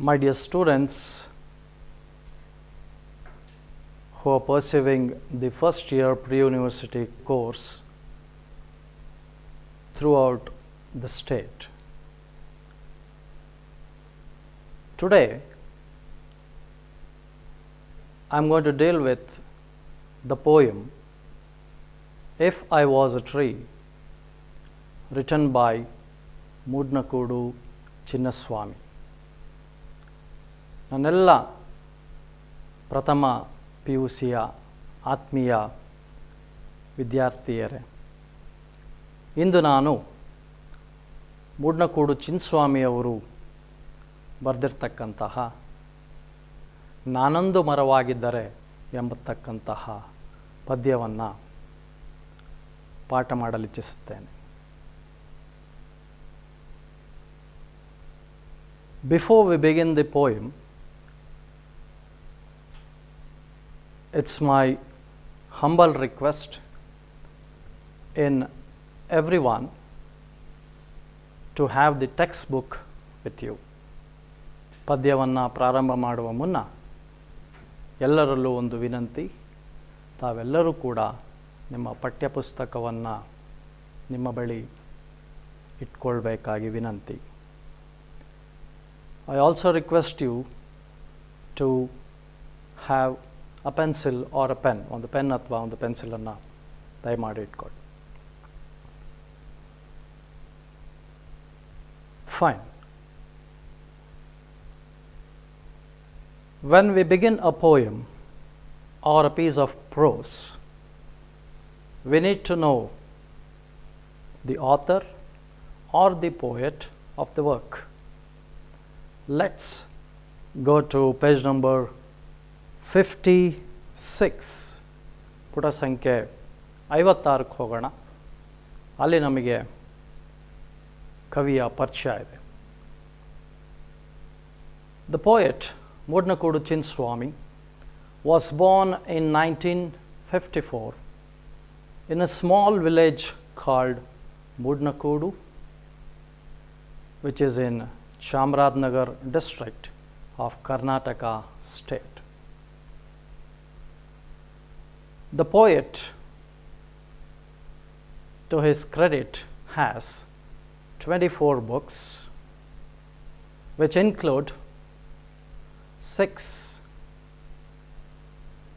My dear students who are pursuing the first year pre-university course throughout the state. Today, I am going to deal with the poem If I Was a Tree, written by Poorna Thejaswi. ನನ್ನೆಲ್ಲ ಪ್ರಥಮ PUCಯ ಆತ್ಮೀಯ ವಿದ್ಯಾರ್ಥಿಯರೇ, ಇಂದು ನಾನು ಮೂಡ್ನಕೂಡು ಚಿನ್ನಸ್ವಾಮಿಯವರು ಬರೆದಿರ್ತಕ್ಕಂತಹ ನಾನೊಂದು ಮರವಾಗಿದ್ದರೆ ಎಂಬತಕ್ಕಂತಹ ಪದ್ಯವನ್ನು ಪಾಠ ಮಾಡಲಿಚ್ಛಿಸುತ್ತೇನೆ. Before we begin the poem, it's my humble request in everyone to have the textbook with you. ಪದ್ಯವನ್ನು ಪ್ರಾರಂಭ ಮಾಡುವ ಮುನ್ನ ಎಲ್ಲರಲ್ಲೂ ಒಂದು ವಿನಂತಿ, ತಾವೆಲ್ಲರೂ ಕೂಡ ನಿಮ್ಮ ಪಠ್ಯಪುಸ್ತಕವನ್ನು ನಿಮ್ಮ ಬಳಿ ಇಟ್ಕೊಳ್ಬೇಕಾಗಿ ವಿನಂತಿ. I also request you to have a pencil or a pen, ಒಂದು ಪೆನ್ ಅಥವಾ ಒಂದು ಪೆನ್ಸಿಲನ್ನು ದಯಮಾಡಿ ಇಟ್ಕೊಳ್ಳಿ. Fine. When we begin a poem or a piece of prose, we need to know the author or the poet of the work. Let's go to page number 56, ಪುಟ ಸಂಖ್ಯೆ 56ಕ್ಕೆ ಹೋಗೋಣ. ಅಲ್ಲಿ ನಮಗೆ ಕವಿಯ ಪರಿಚಯ ಇದೆ. The poet ಮೂಡ್ನಕೂಡು Chinnaswamy was born in 1954 in a small village called Poorna, which is in Chamarajanagar district of Karnataka state. The poet, to his credit, has 24 books, which include 6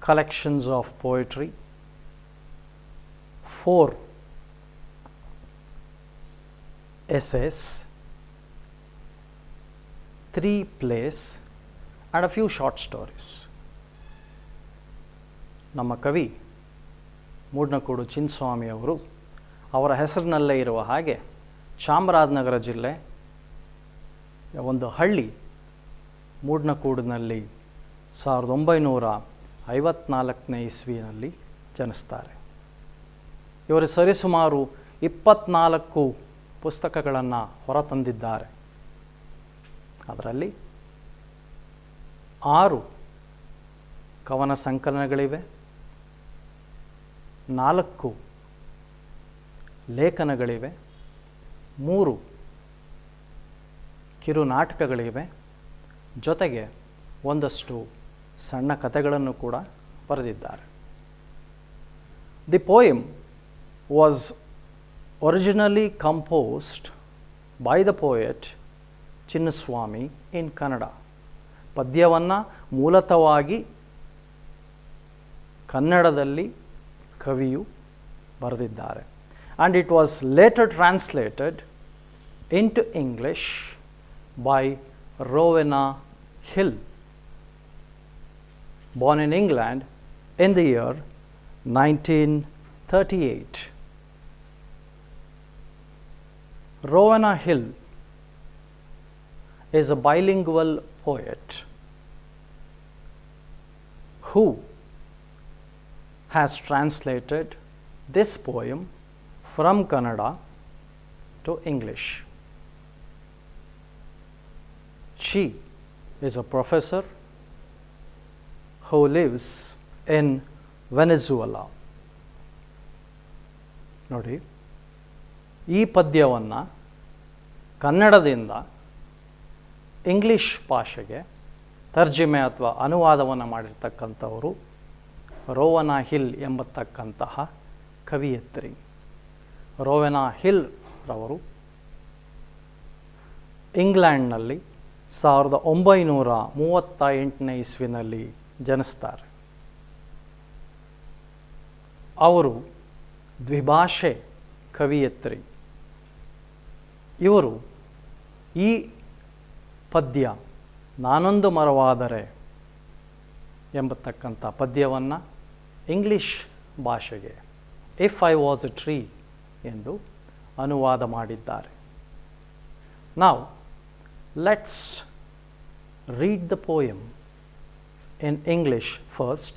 collections of poetry, 4 essays, 3 plays and a few short stories. ನಮ್ಮ ಕವಿ ಮೂಡ್ನಕೂಡು ಚಿನ್ನಸ್ವಾಮಿಯವರು ಅವರ ಹೆಸರಿನಲ್ಲೇ ಇರುವ ಹಾಗೆ ಚಾಮರಾಜನಗರ ಜಿಲ್ಲೆ ಒಂದು ಹಳ್ಳಿ ಮೂಡ್ನಕೂಡಿನಲ್ಲಿ 1954ನೇ ಇಸ್ವಿನಲ್ಲಿ ಜನಿಸ್ತಾರೆ. ಇವರು ಸರಿಸುಮಾರು 24 ಪುಸ್ತಕಗಳನ್ನು ಹೊರತಂದಿದ್ದಾರೆ. ಅದರಲ್ಲಿ 6 ಕವನ ಸಂಕಲನಗಳಿವೆ, 4 ಲೇಖನಗಳಿವೆ, 3 ಕಿರುನಾಟಕಗಳಿವೆ, ಜೊತೆಗೆ ಒಂದಷ್ಟು ಸಣ್ಣ ಕಥೆಗಳನ್ನು ಕೂಡ ಬರೆದಿದ್ದಾರೆ. The poem was originally composed by the poet Chinnaswamy in Kannada. ಪದ್ಯವನ್ನು ಮೂಲತಃವಾಗಿ ಕನ್ನಡದಲ್ಲಿ ಕವಿಯು ಬರೆದಿದ್ದಾರೆ. And it was later translated into English by Rowena Hill, born in England in the year 1938. Rowena Hill is a bilingual poet who has translated this poem from Kannada to English. She is a professor who lives in Venezuela. ನೋಡಿ, ಈ ಪದ್ಯವನ್ನು ಕನ್ನಡದಿಂದ English ಭಾಷೆಗೆ ತರ್ಜಿಮೆ ಅಥವಾ ಅನುವಾದವನ್ನು ಮಾಡಿರ್ತಕ್ಕಂಥವರು ರೋವನಾ hill ಎಂಬತಕ್ಕಂತಹ ಕವಿಯತ್ರಿ. ರೋವೆನಾ hill ರವರು ಇಂಗ್ಲೆಂಡ್ನಲ್ಲಿ 1938ನೇ ಇಸ್ವಿನಲ್ಲಿ ಜನಿಸ್ತಾರೆ. ಅವರು ದ್ವಿಭಾಷೆ ಕವಿಯತ್ರಿ. ಇವರು ಈ ಪದ್ಯ ನಾನೊಂದು ಮರವಾದರೆ ಎಂಬತಕ್ಕಂಥ ಪದ್ಯವನ್ನು ಇಂಗ್ಲಿಷ್ ಭಾಷೆಗೆ if I was A tree ಎಂದು ಅನುವಾದ ಮಾಡಿದ್ದಾರೆ. ನಾವು let's read the poem in English first,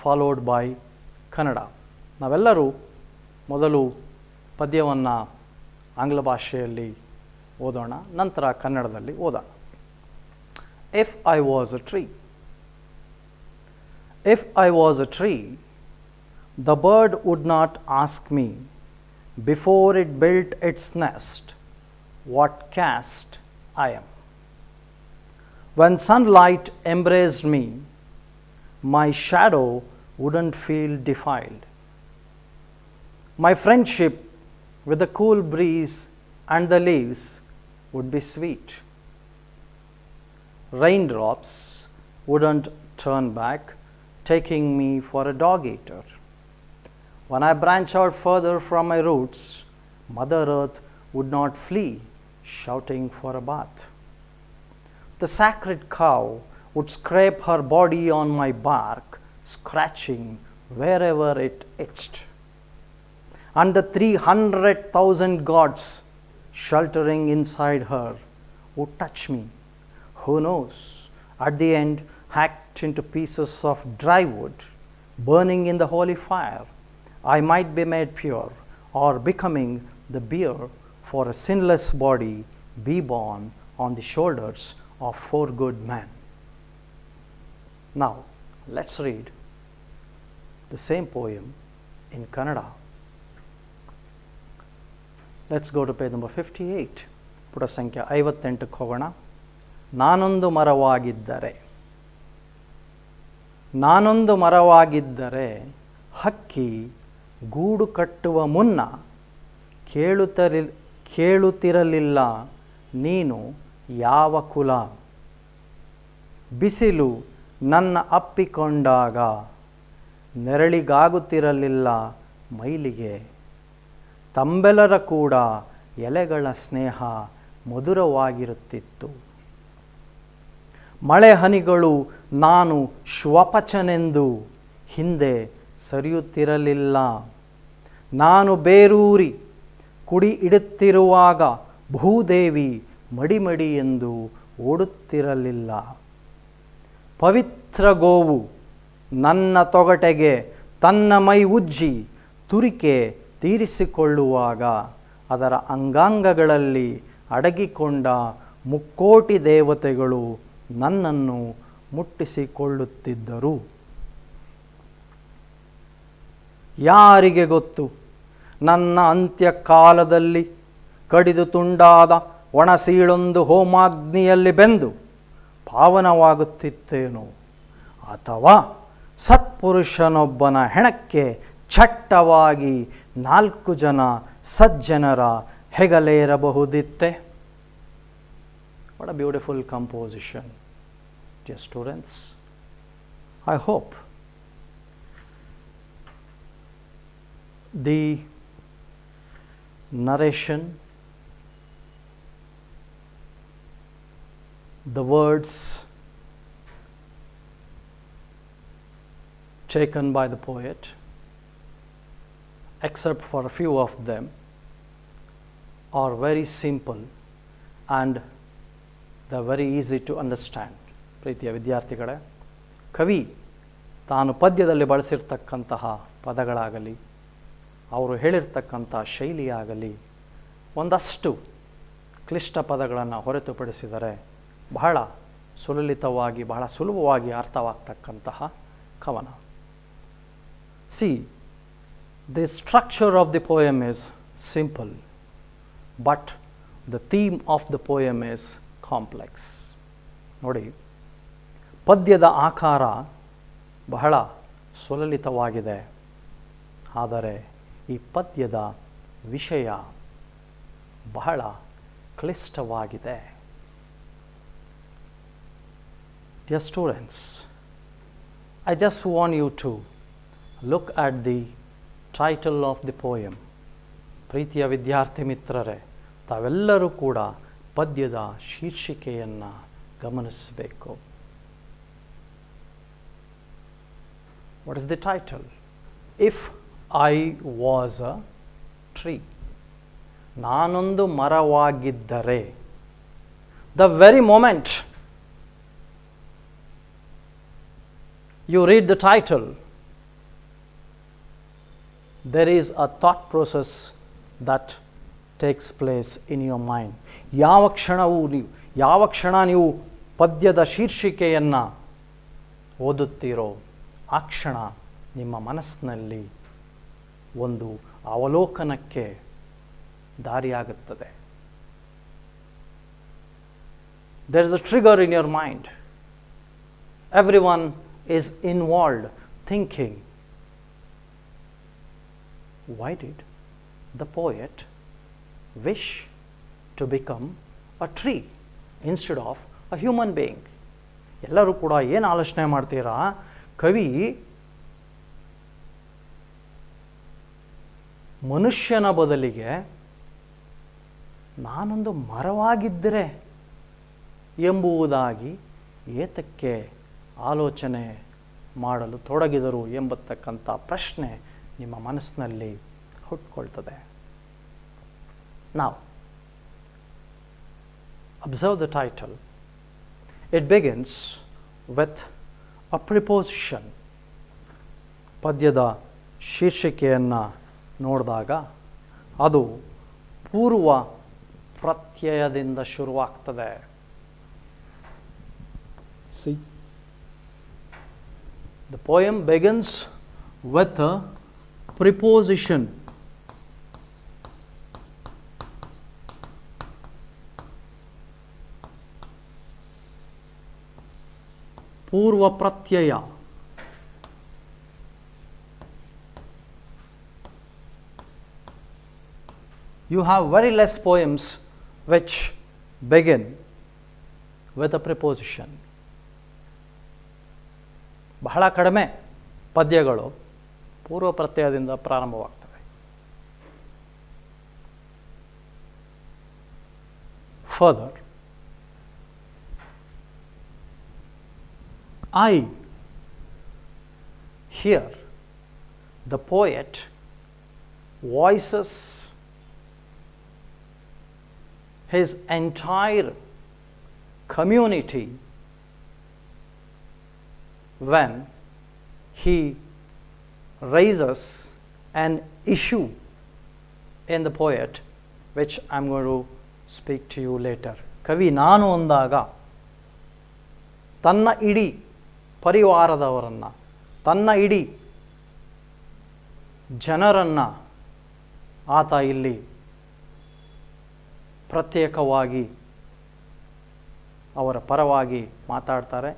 followed by Kannada. ನಾವೆಲ್ಲರೂ ಮೊದಲು ಪದ್ಯವನ್ನು ಆಂಗ್ಲ ಭಾಷೆಯಲ್ಲಿ ಓದೋಣ, ನಂತರ ಕನ್ನಡದಲ್ಲಿ ಓದೋಣ. If I was a tree. If I was a tree, the bird would not ask me before it built its nest what caste I am. When sunlight embraced me, my shadow wouldn't feel defiled. My friendship with the cool breeze and the leaves would be sweet. Raindrops wouldn't turn back, taking me for a dog-eater. When I branch out further from my roots, Mother Earth would not flee, shouting for a bath. The sacred cow would scrape her body on my bark, scratching wherever it itched. And the 300,000 gods sheltering inside her would touch me. Who knows, at the end, hacked into pieces of dry wood, burning in the holy fire, I might be made pure, or becoming the bier for a sinless body, be born on the shoulders of 4 good men. Now, let's read the same poem in Kannada. Let's go to page number 58. ಪುಟ ಸಂಖ್ಯೆ 58ಕ್ಕೆ ಹೋಗೋಣ. ನಾನೊಂದು ಮರವಾಗಿದ್ದರೆ. ನಾನೊಂದು ಮರವಾಗಿದ್ದರೆ ಹಕ್ಕಿ ಗೂಡು ಕಟ್ಟುವ ಮುನ್ನ ಕೇಳುತ್ತಿರಲಿಲ್ಲ ನೀನು ಯಾವ ಕುಲ. ಬಿಸಿಲು ನನ್ನ ಅಪ್ಪಿಕೊಂಡಾಗ ನೆರಳಿಗಾಗುತ್ತಿರಲಿಲ್ಲ ಮೈಲಿಗೆ. ತಂಬೆಲರ ಕೂಡ ಎಲೆಗಳ ಸ್ನೇಹ ಮಧುರವಾಗಿರುತ್ತಿತ್ತು. ಮಳೆ ಹನಿಗಳು ನಾನು ಶ್ವಪಚನೆಂದು ಹಿಂದೆ ಸರಿಯುತ್ತಿರಲಿಲ್ಲ. ನಾನು ಬೇರೂರಿ ಕುಡಿ ಇಡುತ್ತಿರುವಾಗ ಭೂದೇವಿ ಮಡಿಮಡಿ ಎಂದು ಓಡುತ್ತಿರಲಿಲ್ಲ. ಪವಿತ್ರ ಗೋವು ನನ್ನ ತೊಗಟೆಗೆ ತನ್ನ ಮೈ ಉಜ್ಜಿ ತುರಿಕೆ ತೀರಿಸಿಕೊಳ್ಳುವಾಗ ಅದರ ಅಂಗಾಂಗಗಳಲ್ಲಿ ಅಡಗಿಕೊಂಡ ಮುಕ್ಕೋಟಿ ದೇವತೆಗಳು ನನ್ನನ್ನು ಮುಟ್ಟಿಸಿಕೊಳ್ಳುತ್ತಿದ್ದರು. ಯಾರಿಗೆ ಗೊತ್ತು ನನ್ನ ಅಂತ್ಯಕಾಲದಲ್ಲಿ ಕಡಿದು ತುಂಡಾದ ಒಣಸೀಳೊಂದು ಹೋಮಾಗ್ನಿಯಲ್ಲಿ ಬೆಂದು ಪಾವನವಾಗುತ್ತಿತ್ತೇನೋ, ಅಥವಾ ಸತ್ಪುರುಷನೊಬ್ಬನ ಹೆಣಕ್ಕೆ ಚಟ್ಟವಾಗಿ 4 ಜನ ಸಜ್ಜನರ ಹೆಗಲೇರಬಹುದಿತ್ತೆ. What a beautiful composition, dear students. I hope the narration, the words taken by the poet, except for a few of them, are very simple and they are very easy to understand. ಪ್ರೀತಿಯ ವಿದ್ಯಾರ್ಥಿಗಳೇ, ಕವಿ ತಾನು ಪದ್ಯದಲ್ಲಿ ಬಳಸಿರ್ತಕ್ಕಂತಹ ಪದಗಳಾಗಲಿ, ಅವರು ಹೇಳಿರ್ತಕ್ಕಂಥ ಶೈಲಿಯಾಗಲಿ ಒಂದಷ್ಟು ಕ್ಲಿಷ್ಟ ಪದಗಳನ್ನು ಹೊರತುಪಡಿಸಿದರೆ ಬಹಳ ಸುಲಲಿತವಾಗಿ, ಬಹಳ ಸುಲಭವಾಗಿ ಅರ್ಥವಾಗ್ತಕ್ಕಂತಹ ಕವನ. See, the structure of the poem is simple, but the theme of the poem is complex. ನೋಡಿ, ಪದ್ಯದ ಆಕಾರ ಬಹಳ ಸುಲಲಿತವಾಗಿದೆ, ಆದರೆ ಈ ಪದ್ಯದ ವಿಷಯ ಬಹಳ ಕ್ಲಿಷ್ಟವಾಗಿದೆ. Dear students, I just want you to look at the title of the poem. ಪ್ರೀತಿಯ ವಿದ್ಯಾರ್ಥಿ ಮಿತ್ರರೇ, ತಾವೆಲ್ಲರೂ ಕೂಡ ಪದ್ಯದ ಶೀರ್ಷಿಕೆಯನ್ನು ಗಮನಿಸಬೇಕು. What is the title? If I was a tree. ನಾನೊಂದು ಮರವಾಗಿದ್ದರೆ. The very moment you read the title, there is a thought process that takes place in your mind. ಯಾವ ಕ್ಷಣ ನೀವು ಪದ್ಯದ ಶೀರ್ಷಿಕೆಯನ್ನು ಓದುತ್ತೀರೋ ಆ ಕ್ಷಣ ನಿಮ್ಮ ಮನಸ್ಸಿನಲ್ಲಿ ಒಂದು ಅವಲೋಕನಕ್ಕೆ ದಾರಿಯಾಗುತ್ತದೆ. There is a trigger in your mind. Everyone is involved thinking, why did the poet wish to become a tree instead of a human being? ಎಲ್ಲರೂ ಕೂಡ ಏನು ಆಲೋಚನೆ ಮಾಡ್ತೀರಾ, ಕವಿ ಮನುಷ್ಯನ ಬದಲಿಗೆ ನಾನೊಂದು ಮರವಾಗಿದ್ದರೆ ಎಂಬುದಾಗಿ ಏತಕ್ಕೆ ಆಲೋಚನೆ ಮಾಡಲು ತೊಡಗಿದರು ಎಂಬತಕ್ಕಂಥ ಪ್ರಶ್ನೆ ನಿಮ್ಮ ಮನಸ್ಸಿನಲ್ಲಿ ಹುಟ್ಕೊಳ್ತದೆ. Now, observe the title. It begins with a preposition. ಪದ್ಯದ ಶೀರ್ಷಿಕೆಯನ್ನು ನೋಡಿದಾಗ ಅದು ಪೂರ್ವ ಪ್ರತ್ಯಯದಿಂದ ಶುರುವಾಗ್ತದೆ. See, the poem begins with a preposition. ಪೂರ್ವ ಪ್ರತ್ಯಯ. You have very less poems which begin with a preposition. ಬಹಳ ಕಡಿಮೆ ಪದ್ಯಗಳು ಪೂರ್ವ ಪ್ರತ್ಯಯದಿಂದ ಪ್ರಾರಂಭವಾಗ್ತವೆ. Further, I hear the poet voices his entire community when he raises an issue in the poet, which I am going to speak to you later. ಕವಿ ನಾನು ಅಂದಾಗ ತನ್ನ ಇಡೀ ಪರಿವಾರದವರನ್ನು, ತನ್ನ ಇಡೀ ಜನರನ್ನು ಆತ ಇಲ್ಲಿ ಪ್ರತ್ಯೇಕವಾಗಿ ಅವರ ಪರವಾಗಿ ಮಾತಾಡ್ತಾರೆ.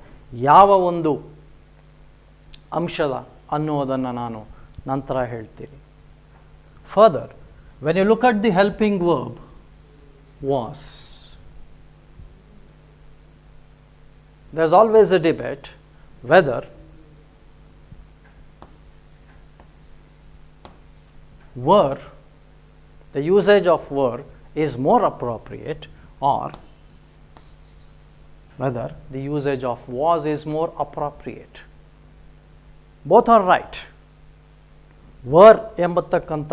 ಯಾವ ಒಂದು ಅಂಶದ ಅನ್ನೋದನ್ನು ನಾನು ನಂತರ ಹೇಳ್ತೀನಿ. Further, when you look at the helping verb was, there's always a debate whether were, the usage of were is more appropriate, or whether the usage of was is more appropriate. Both are right. were ಎಂಬತಕ್ಕಂಥ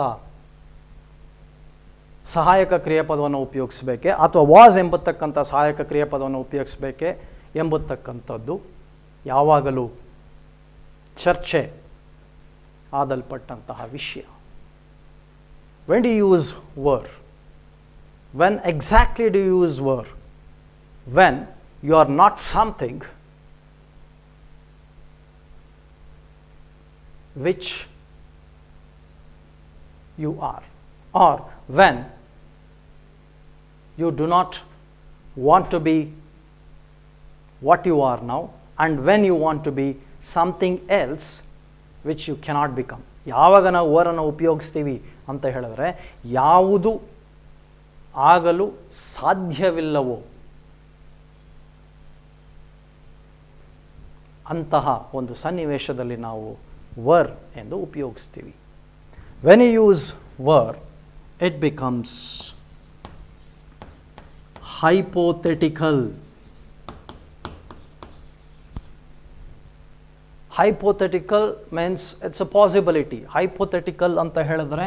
ಸಹಾಯಕ ಕ್ರಿಯಾಪದವನ್ನು ಉಪಯೋಗಿಸಬೇಕೆ ಅಥವಾ was ಎಂಬತಕ್ಕಂಥ ಸಹಾಯಕ ಕ್ರಿಯಾಪದವನ್ನು ಉಪಯೋಗಿಸಬೇಕೆ ಎಂಬತಕ್ಕಂಥದ್ದು ಯಾವಾಗಲೂ ಚರ್ಚೆ ಆದಲ್ಪಟ್ಟಂತಹ ವಿಷಯ. When do you use were? When exactly do you use were? When you are not something which you are, or when you do not want to be what you are now and when you want to be something else which you cannot become. ಯಾವಾಗ ನಾವು ವರನ್ನು ಉಪಯೋಗಿಸ್ತೀವಿ ಅಂತ ಹೇಳಿದ್ರೆ ಯಾವುದು ಆಗಲು ಸಾಧ್ಯವಿಲ್ಲವೋ ಅಂತಹ ಒಂದು ಸನ್ನಿವೇಶದಲ್ಲಿ ನಾವು ವರ್ ಎಂದು ಉಪಯೋಗಿಸ್ತೀವಿ. When you use were, it becomes hypothetical. Hypothetical means it's a possibility. Hypothetical ಅಂತ ಹೇಳಿದ್ರೆ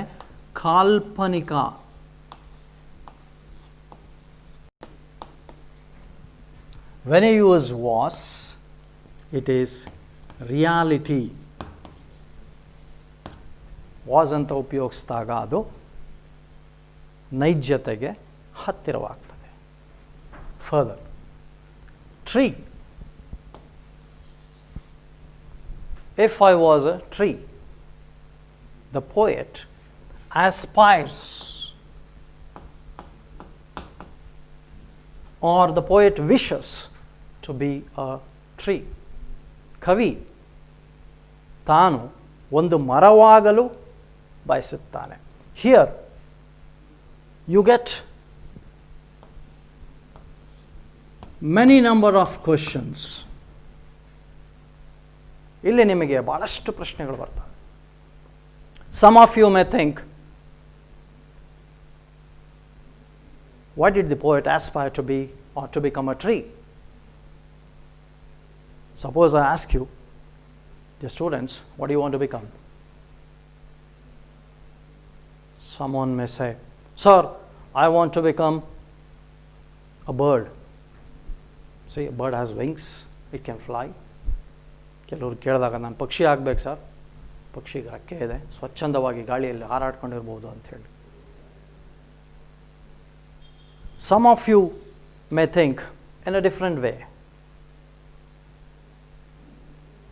ಕಾಲ್ಪನಿಕ. When you use was, it is reality. was ಅಂತ ಉಪಯೋಗಿಸಿದಾಗ ಅದು ನೈಜತೆಗೆ ಹತ್ತಿರವಾಗ್ತದೆ. Further, tree. If I was a tree, the poet aspires, or the poet wishes to be a tree. ಕವಿ ತಾನು ಒಂದು ಮರವಾಗಲು ಬಯಸುತ್ತಾನೆ. Here you get many number of questions. ಇಲ್ಲಿ ನಿಮಗೆ ಬಹಳಷ್ಟು ಪ್ರಶ್ನೆಗಳು ಬರ್ತವೆ. Some of you may think, why did the poet aspire to be or to become a tree? Suppose I ask you, dear students, what do you want to become? Someone may say, sir, I want to become a bird. See, a bird has wings, it can fly. ಕೆಲವರು ಕೇಳಿದಾಗ ನಾನು ಪಕ್ಷಿ ಆಗಬೇಕು sir, ಪಕ್ಷಿಗೆ ರೆಕ್ಕೆ ಇದೆ, ಸ್ವಚ್ಛಂದವಾಗಿ ಗಾಳಿಯಲ್ಲಿ ಹಾರಾಡ್ಕೊಂಡಿರ್ಬೋದು ಅಂಥೇಳಿ. Some of you may think in a different way.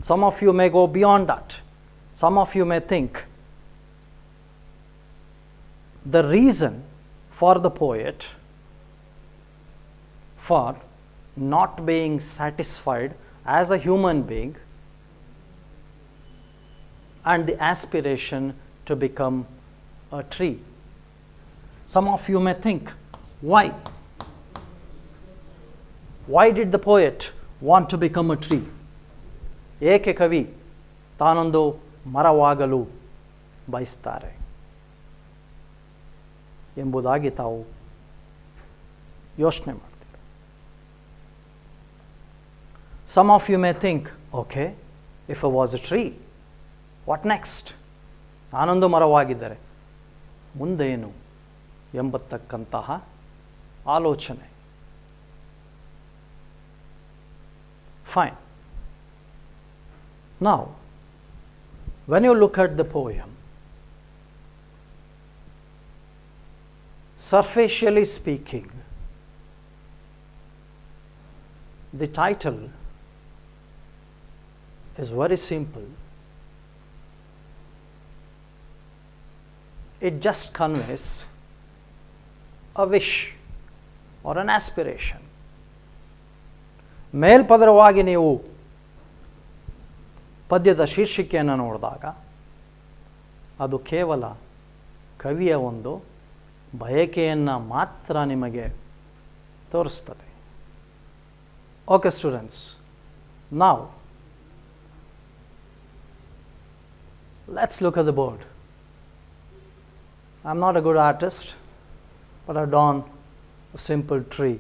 Some of you may go beyond that. Some of you may think the reason for the poet for not being satisfied as a human being and the aspiration to become a tree. Some of you may think, why? Why did the poet want to become a tree? ಏಕೆ ಕವಿ ತಾನೊಂದು ಮರವಾಗಲು ಬಯಸ್ತಾರೆ ಎಂಬುದಾಗಿ ತಾವು ಯೋಚನೆ ಮಾಡ್ತೀರಿ. Some of you may think, okay, if I was a tree, what next? ನಾನೊಂದು ಮರವಾಗಿದ್ದರೆ ಮುಂದೇನು ಎಂಬತಕ್ಕಂತಹ ಆಲೋಚನೆ. Fine. Now, when you look at the poem, surfacially speaking, the title is very simple. It just conveys a wish or an aspiration. ಮೇಲ್ಪದರವಾಗಿ ನೀವು ಪದ್ಯದ ಶೀರ್ಷಿಕೆಯನ್ನು ನೋಡಿದಾಗ ಅದು ಕೇವಲ ಕವಿಯ ಒಂದು ಬಯಕೆಯನ್ನು ಮಾತ್ರ ನಿಮಗೆ ತೋರಿಸ್ತದೆ. ಓಕೆ ಸ್ಟೂಡೆಂಟ್ಸ್, ನಾವು let's look at the board. I am not a good artist, but I drawn a simple tree.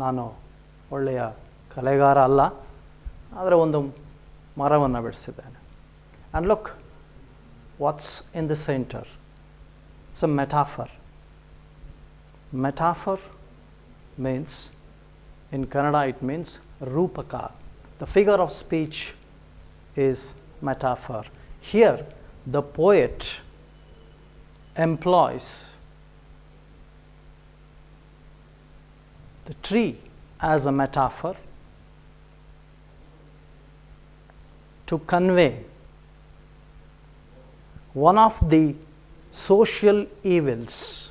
ನಾನು ಒಳ್ಳೆಯ ಕಲೆಗಾರ ಅಲ್ಲ, ಆದರೆ ಒಂದು ಮರವನ್ನು ಬಿಡಿಸಿದ್ದೇನೆ. And look what's in the centre. It's a metaphor. Metaphor means, in Kannada it means Rupaka. The figure of speech is metaphor. Here the poet employs the tree as a metaphor to convey one of the social evils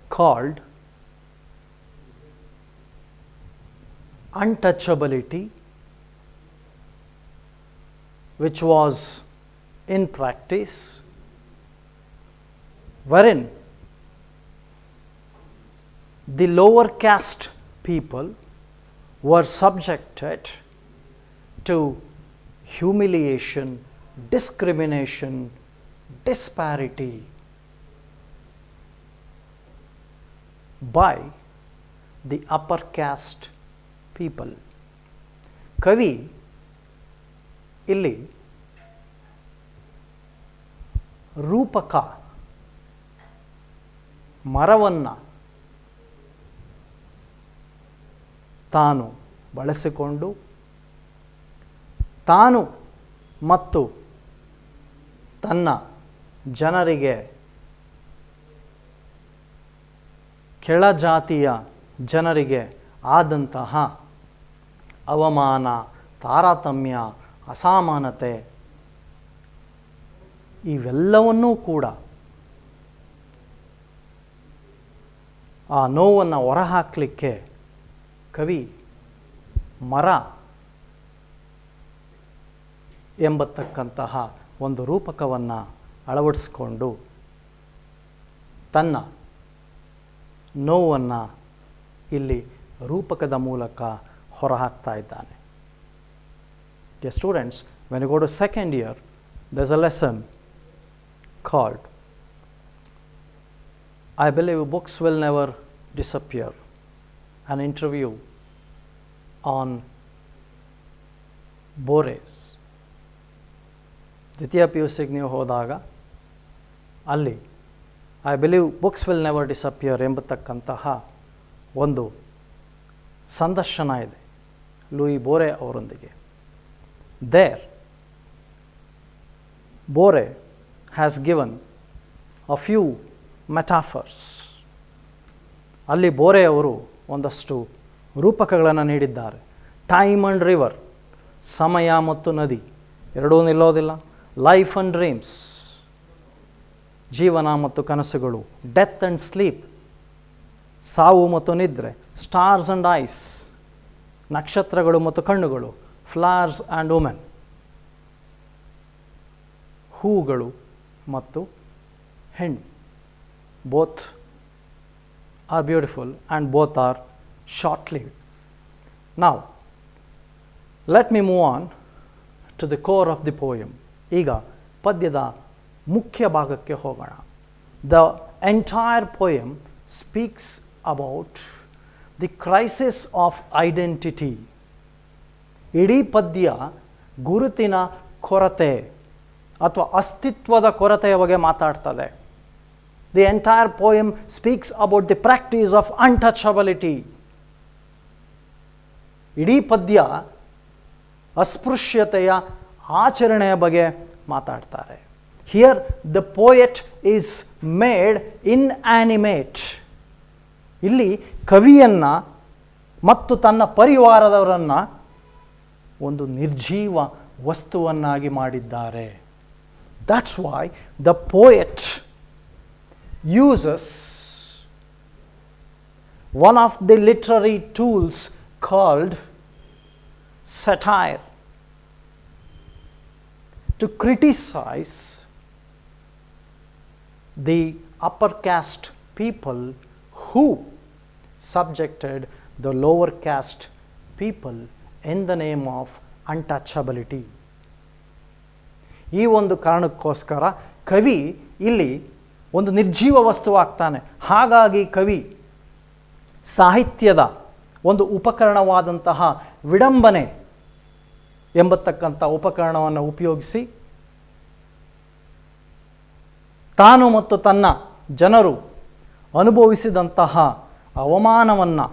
called untouchability, which was in practice, wherein the lower caste people were subjected to humiliation, discrimination, disparity by the upper caste people. ಕವಿ ಇಲ್ಲಿ ರೂಪಕ ಮರವನ್ನು ತಾನು ಬಳಸಿಕೊಂಡು ತಾನು ಮತ್ತು ತನ್ನ ಜನರಿಗೆ ಕೆಳಜಾತಿಯ ಜನರಿಗೆ ಆದಂತಹ ಅವಮಾನ, ತಾರತಮ್ಯ, ಅಸಮಾನತೆ ಇವೆಲ್ಲವನ್ನೂ ಕೂಡ ಆ ನೋವನ್ನು ಹೊರಹಾಕಲಿಕ್ಕೆ ಕವಿ ಮರ ಎಂಬತಕ್ಕಂತಹ ಒಂದು ರೂಪಕವನ್ನು ಅಳವಡಿಸಿಕೊಂಡು ತನ್ನ ನೋವನ್ನು ಇಲ್ಲಿ ರೂಪಕದ ಮೂಲಕ ಹೊರಹಾಕ್ತಾ ಇದ್ದಾನೆ. Dear students, when you go to second year, there's a lesson called I believe books will never disappear, an interview on Bores. ದ್ವಿತೀಯ ಪಿ ಯು ಸಿಗೆ ನೀವು ಹೋದಾಗ ಅಲ್ಲಿ I believe books will never disappear ಎಂಬತಕ್ಕಂತಹ ಒಂದು ಸಂದರ್ಶನ ಇದೆ ಲೂಯಿ ಬೋರೆ ಅವರೊಂದಿಗೆ. There Borges has given a few metaphors. ಅಲ್ಲಿ ಬೋರೆ ಅವರು ಒಂದಷ್ಟು ರೂಪಕಗಳನ್ನು ನೀಡಿದ್ದಾರೆ. ಟೈಮ್ ಆ್ಯಂಡ್ ರಿವರ್, ಸಮಯ ಮತ್ತು ನದಿ ಎರಡೂ ನಿಲ್ಲೋದಿಲ್ಲ. ಲೈಫ್ ಆ್ಯಂಡ್ ಡ್ರೀಮ್ಸ್, ಜೀವನ ಮತ್ತು ಕನಸುಗಳು. ಡೆತ್ ಆ್ಯಂಡ್ ಸ್ಲೀಪ್, ಸಾವು ಮತ್ತು ನಿದ್ರೆ. ಸ್ಟಾರ್ಸ್ ಆ್ಯಂಡ್ ಐಸ್, ನಕ್ಷತ್ರಗಳು ಮತ್ತು ಕಣ್ಣುಗಳು. ಫ್ಲವರ್ಸ್ ಆ್ಯಂಡ್ ವುಮೆನ್, ಹೂಗಳು ಮತ್ತು ಹೆಣ್ಣು. Both are beautiful and both are short lived. Now let me move on to the core of the poem. ಈಗ ಪದ್ಯದ ಮುಖ್ಯ ಭಾಗಕ್ಕೆ ಹೋಗೋಣ. The entire poem speaks about the crisis of identity. ಇಡೀ ಪದ್ಯ ಗುರುತಿನ ಕೊರತೆ ಅಥವಾ ಅಸ್ತಿತ್ವದ ಕೊರತೆಯ ಬಗ್ಗೆ ಮಾತಾಡ್ತದೆ. The entire poem speaks about the practice of untouchability. ಇಡೀ ಪದ್ಯ ಅಸ್ಪೃಶ್ಯತೆಯ ಆಚರಣೆಯ ಬಗ್ಗೆ ಮಾತಾಡ್ತಾರೆ. Here the poet is made inanimate. ಇಲ್ಲಿ ಕವಿಯನ್ನು ಮತ್ತು ತನ್ನ ಪರಿವಾರದವರನ್ನು ಒಂದು ನಿರ್ಜೀವ ವಸ್ತುವನ್ನಾಗಿ ಮಾಡಿದ್ದಾರೆ. That's why the poet uses one of the literary tools called satire to criticize the upper caste people who subjected the lower caste people in the name of untouchability. ಈ ಒಂದು ಕಾರಣಕ್ಕೋಸ್ಕರ ಕವಿ ಇಲ್ಲಿ ಒಂದು ನಿರ್ಜೀವ ವಸ್ತುವಾಗ್ತಾನೆ. ಹಾಗಾಗಿ ಕವಿ ಸಾಹಿತ್ಯದ ಒಂದು ಉಪಕರಣವಾದಂತಹ ವಿಡಂಬನೆ ಎಂಬತಕ್ಕಂಥ ಉಪಕರಣವನ್ನು ಉಪಯೋಗಿಸಿ ತಾನು ಮತ್ತು ತನ್ನ ಜನರು ಅನುಭವಿಸಿದಂತಹ ಅವಮಾನವನ್ನು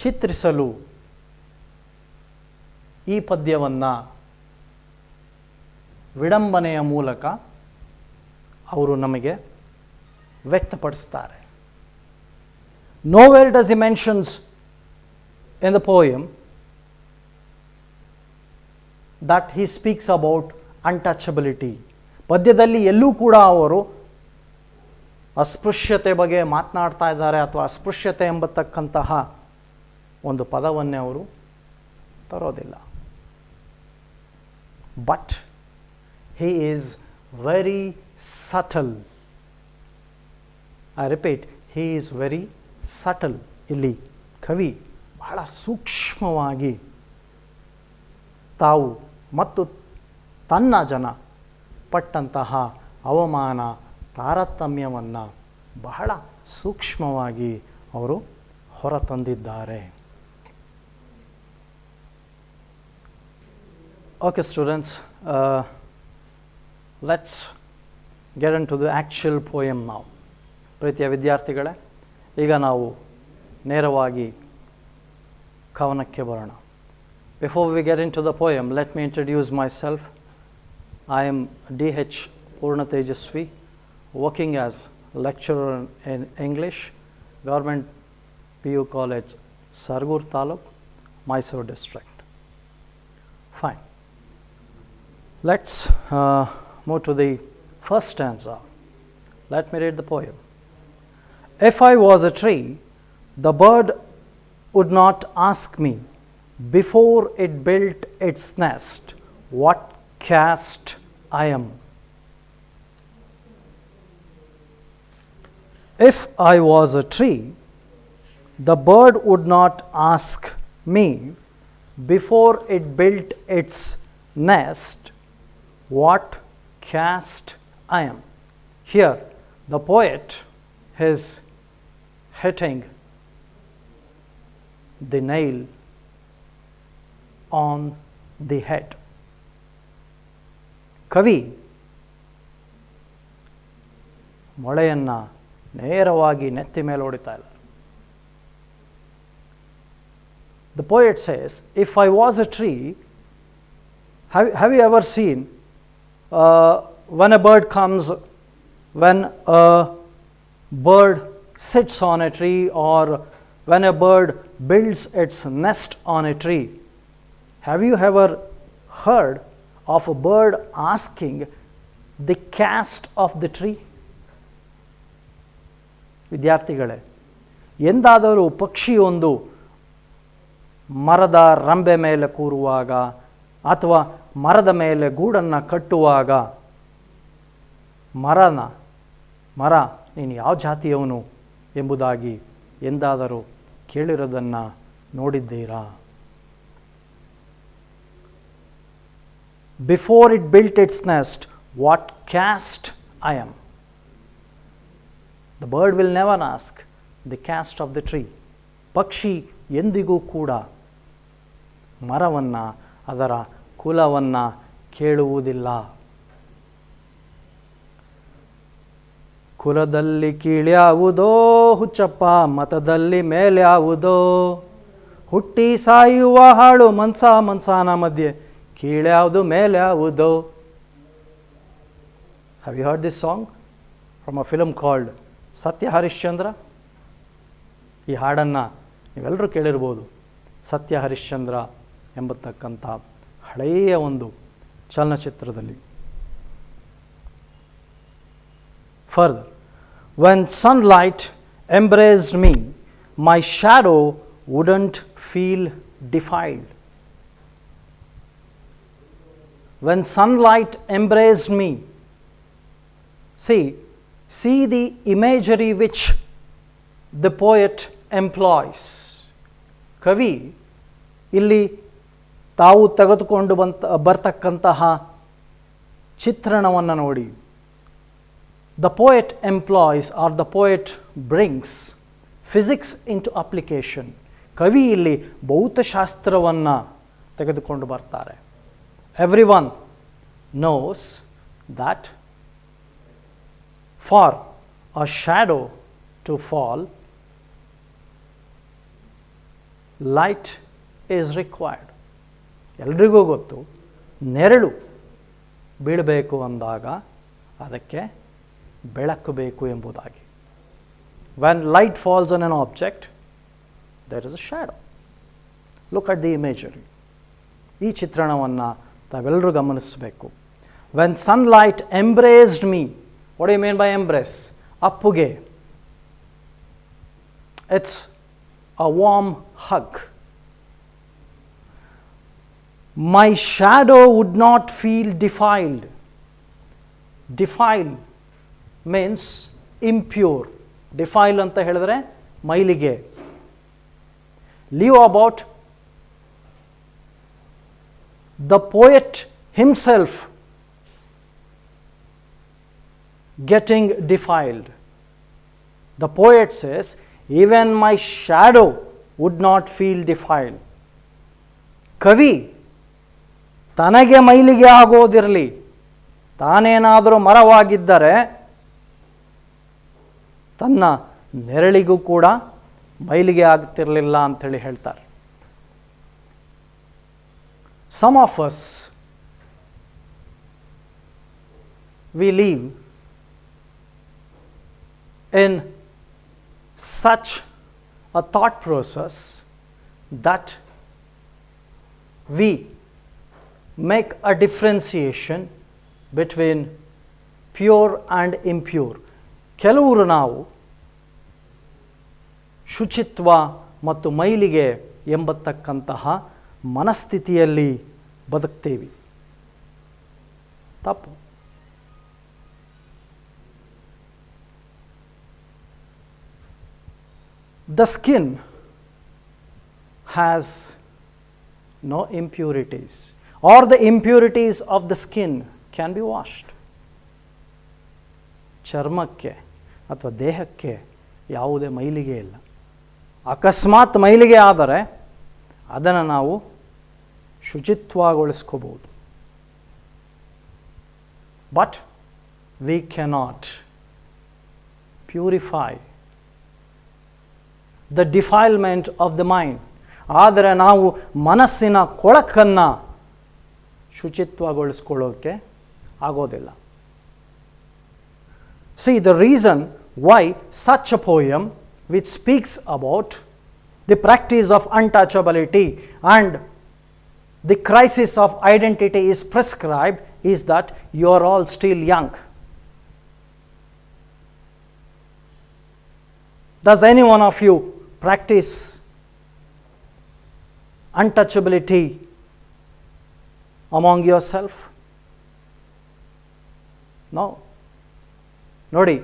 ಚಿತ್ರಿಸಲು ಈ ಪದ್ಯವನ್ನು ವಿಡಂಬನೆಯ ಮೂಲಕ ಅವರು ನಮಗೆ ವ್ಯಕ್ತಪಡಿಸ್ತಾರೆ. Nowhere does he mentions in the poem that he speaks about untouchability. ಪದ್ಯದಲ್ಲಿ ಎಲ್ಲೂ ಕೂಡ ಅವರು ಅಸ್ಪೃಶ್ಯತೆ ಬಗ್ಗೆ ಮಾತನಾಡ್ತಾ ಇದ್ದಾರೆ ಅಥವಾ ಅಸ್ಪೃಶ್ಯತೆ ಎಂಬತಕ್ಕಂತಹ ಒಂದು ಪದವನ್ನೇ ಅವರು ತರೋದಿಲ್ಲ. But he is very subtle. I repeat, he is very subtle. ಇಲ್ಲಿ ಕವಿ ಬಹಳ ಸೂಕ್ಷ್ಮವಾಗಿ ತಾವು ಮತ್ತು ತನ್ನ ಜನ ಪಟ್ಟಂತಹ ಅವಮಾನ ತಾರತಮ್ಯವನ್ನು ಬಹಳ ಸೂಕ್ಷ್ಮವಾಗಿ ಅವರು ಹೊರತಂದಿದ್ದಾರೆ. Okay students, let's get into the actual poem now. ಪ್ರೀತಿಯ ವಿದ್ಯಾರ್ಥಿಗಳೇ, ಈಗ ನಾವು ನೇರವಾಗಿ ಕವನಕ್ಕೆ ಬರೋಣ. Before we get into the poem, let me introduce myself. I am D.H. Poorna Thejaswi, working as lecturer in English, Govt P U College, Saraguru Taluk, MYSURU district. Fine. Let's move to the first stanza. Let me read the poem. If I was a tree, the bird would not ask me before it built its nest what caste I am. If I was a tree, the bird would not ask me before it built its nest what caste I am. Here the poet is hitting the nail on the head. ಕವಿ ಮೊಳೆಯನ್ನು ನೇರವಾಗಿ ನೆತ್ತಿ ಮೇಲೆ ಹೊಡಿತಾ ಇಲ್ಲ. The poet says, if I was a tree, have you ever seen when a bird comes, when a bird sits on a tree, or when a bird builds its nest on a tree? Have you ever heard of a bird asking the caste of the tree? ವಿದ್ಯಾರ್ಥಿಗಳೇ, ಎಂದಾದರೂ ಪಕ್ಷಿಯೊಂದು ಮರದ ರಂಬೆ ಮೇಲೆ ಕೂರುವಾಗ ಅಥವಾ ಮರದ ಮೇಲೆ ಗೂಡನ್ನು ಕಟ್ಟುವಾಗ ಮರ ನೀನು ಯಾವ ಜಾತಿಯವನು ಎಂಬುದಾಗಿ ಎಂದಾದರೂ ಕೇಳಿರೋದನ್ನು ನೋಡಿದ್ದೀರಾ? Before it built its nest, what caste I am. The bird will never ask the caste of the tree. ಪಕ್ಷಿ ಎಂದಿಗೂ ಕೂಡ ಮರವನ್ನು, ಅದರ ಕುಲವನ್ನು ಕೇಳುವುದಿಲ್ಲ. ಕುಲದಲ್ಲಿ ಕೀಳ್ಯಾವುದೋ ಹುಚ್ಚಪ್ಪ, ಮತದಲ್ಲಿ ಮೇಲ್ಯಾವುದೋ, ಹುಟ್ಟಿ ಸಾಯುವ ಹಾಳು ಮನ್ಸಾನ ಮಧ್ಯೆ ಕೀಳ್ಯಾವುದು ಮೇಲ್ಯಾವುದೋ. Have you heard this song from a film called Satya Harishchandra? ಈ ಹಾಡನ್ನು ನೀವೆಲ್ಲರೂ ಕೇಳಿರ್ಬೋದು. ಸತ್ಯ ಹರಿಶ್ಚಂದ್ರ ಎಂಬತಕ್ಕಂಥ ಹಳೆಯ ಒಂದು ಚಲನಚಿತ್ರದಲ್ಲಿ. Further, when sunlight embraced me, my shadow wouldn't feel defiled. When sunlight embraced me, see the imagery which the poet employs. ಕವಿ ಇಲ್ಲಿ ತಾವು ತೆಗೆದುಕೊಂಡು ಬರ್ತಕ್ಕಂತಹ ಚಿತ್ರಣವನ್ನು ನೋಡಿ. The poet employs, or the poet brings, physics into application. ಕವಿ ಇಲ್ಲಿ ಭೌತಶಾಸ್ತ್ರವನ್ನು ತೆಗೆದುಕೊಂಡು ಬರ್ತಾರೆ. Everyone knows that for a shadow to fall, light is required. ಎಲ್ರಿಗೂ ಗೊತ್ತು, ನೆರಳು ಬೀಳಬೇಕು ಅಂದಾಗ ಅದಕ್ಕೆ ಬೆಳಕು ಬೇಕು ಎಂಬುದಾಗಿ. When light falls on an object, there is a shadow. Look at the imagery. ಈ ಚಿತ್ರಣವನ್ನು ತಾವೆಲ್ಲರೂ ಗಮನಿಸಬೇಕು. When sunlight embraced me, what do you mean by embrace? ಅಪ್ಪುಗೆ. It's a warm hug. My shadow would not feel defiled. Defile means impure. Defile anta ಹೇಳಿದ್ರೆ ಮೈಲಿಗೆ. Leave about the poet himself getting defiled. The poet says, even my shadow would not feel defiled. ಕವಿ ತನಗೆ ಮೈಲಿಗೆ ಆಗೋದಿರಲಿ, ತಾನೇನಾದರೂ ಮರವಾಗಿದ್ದರೆ ತನ್ನ ನೆರಳಿಗೂ ಕೂಡ ಮೈಲಿಗೆ ಆಗ್ತಿರಲಿಲ್ಲ ಅಂಥೇಳಿ ಹೇಳ್ತಾರೆ. Some of us, we live in such a thought process that we make a differentiation between pure and impure. ಕೆಲವರು ನಾವು ಶುಚಿತ್ವ ಮತ್ತು ಮೈಲಿಗೆ ಎಂಬತಕ್ಕಂತಹ ಮನಸ್ಥಿತಿಯಲ್ಲಿ ಬದುಕ್ತೇವೆ. ತಪ್ಪು. The skin has no impurities, or the impurities of the skin can be washed. ಚರ್ಮಕ್ಕೆ ಅಥವಾ ದೇಹಕ್ಕೆ ಯಾವುದೇ ಮೈಲಿಗೆ ಇಲ್ಲ. ಅಕಸ್ಮಾತ್ ಮೈಲಿಗೆ ಆದರೆ ಅದನ್ನು ನಾವು ಶುಚಿತ್ವಗೊಳಿಸ್ಕೋಬಹುದು. But we cannot purify the defilement of the mind. ಆದರೆ ನಾವು ಮನಸ್ಸಿನ ಕೊಳಕನ್ನು ಶುಚಿತ್ವಗೊಳಿಸ್ಕೊಳ್ಳೋಕ್ಕೆ ಆಗೋದಿಲ್ಲ. See, the reason why such a poem which speaks about the practice of untouchability and the crisis of identity is prescribed is that you are all still young. Does any one of you practice untouchability among yourself? No. ನೋಡಿ,